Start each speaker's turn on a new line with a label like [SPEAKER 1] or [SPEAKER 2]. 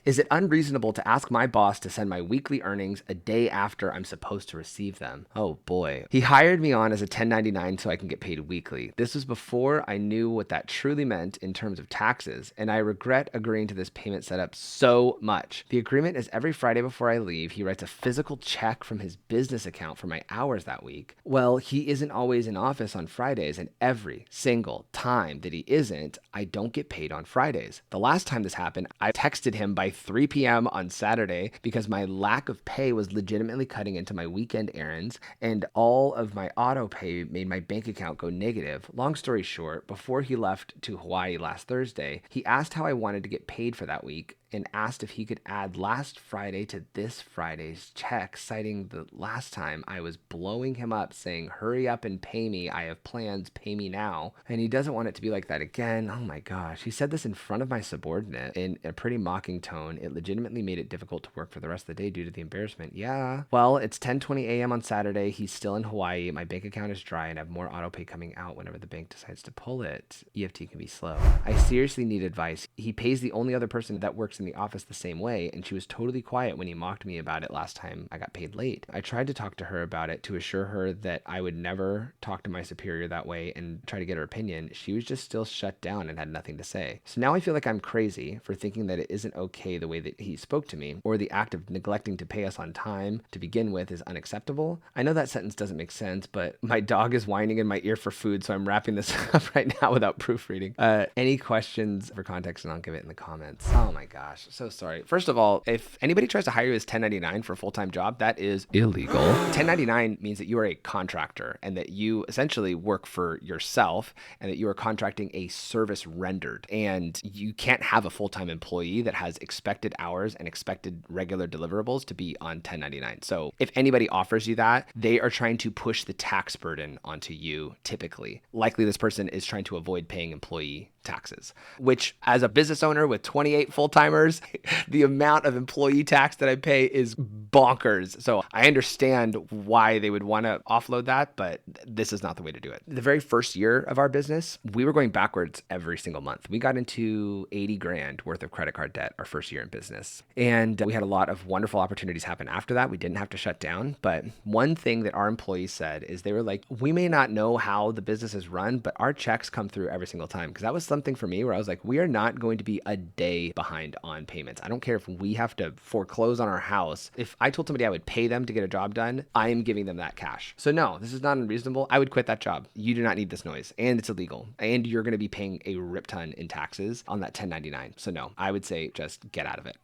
[SPEAKER 1] Is it unreasonable to ask my boss to send my weekly earnings a day after I'm supposed to receive them? Oh boy. He hired me on as a 1099 so I can get paid weekly. This was before I knew what that truly meant in terms of taxes, and I regret agreeing to this payment setup so much. The agreement is every Friday before I leave, he writes a physical check from his business account for my hours that week. Well, he isn't always in office on Fridays, and every single time that he isn't, I don't get paid on Fridays. The last time this happened, I texted him by 3 p.m. on Saturday because my lack of pay was legitimately cutting into my weekend errands, and all of my auto pay made my bank account go negative. Long story short, before he left to Hawaii last Thursday, he asked how I wanted to get paid for that week and asked if he could add last Friday to this Friday's check, citing the last time I was blowing him up saying, "Hurry up and pay me. I have plans. Pay me now." And he doesn't want it to be like that again. Oh my gosh. He said this in front of my subordinate in a pretty mocking tone. It legitimately made it difficult to work for the rest of the day due to the embarrassment. Yeah. Well, it's 10:20 a.m. on Saturday. He's still in Hawaii. My bank account is dry and I have more auto pay coming out whenever the bank decides to pull it. EFT can be slow. I seriously need advice. He pays the only other person that works in the office the same way, and she was totally quiet when he mocked me about it last time I got paid late. I tried to talk to her about it to assure her that I would never talk to my superior that way and try to get her opinion. She was just still shut down and had nothing to say. So now I feel like I'm crazy for thinking that it isn't okay the way that he spoke to me, or the act of neglecting to pay us on time to begin with is unacceptable. I know that sentence doesn't make sense, but my dog is whining in my ear for food, so I'm wrapping this up right now without proofreading. Any questions for context, and I'll give it in the comments. Oh my gosh, so sorry. First of all, if anybody tries to hire you as 1099 for a full-time job, that is illegal. 1099 means that you are a contractor and that you essentially work for yourself and that you are contracting a service rendered. And you can't have a full-time employee that has expected hours and expected regular deliverables to be on 1099. So if anybody offers you that, they are trying to push the tax burden onto you typically. Likely this person is trying to avoid paying employee taxes, which as a business owner with 28 full-timers, the amount of employee tax that I pay is bonkers. So I understand why they would want to offload that, but this is not the way to do it. The very first year of our business, we were going backwards every single month. We got into 80 grand worth of credit card debt our first year in business. And we had a lot of wonderful opportunities happen after that. We didn't have to shut down. But one thing that our employees said is they were like, we may not know how the business is run, but our checks come through every single time. Because that was something for me where I was like, we are not going to be a day behind on payments. I don't care if we have to foreclose on our house. If I told somebody I would pay them to get a job done, I am giving them that cash. So no, this is not unreasonable. I would quit that job. You do not need this noise, and it's illegal. And you're going to be paying a rip ton in taxes on that 1099. So no, I would say just get out of it.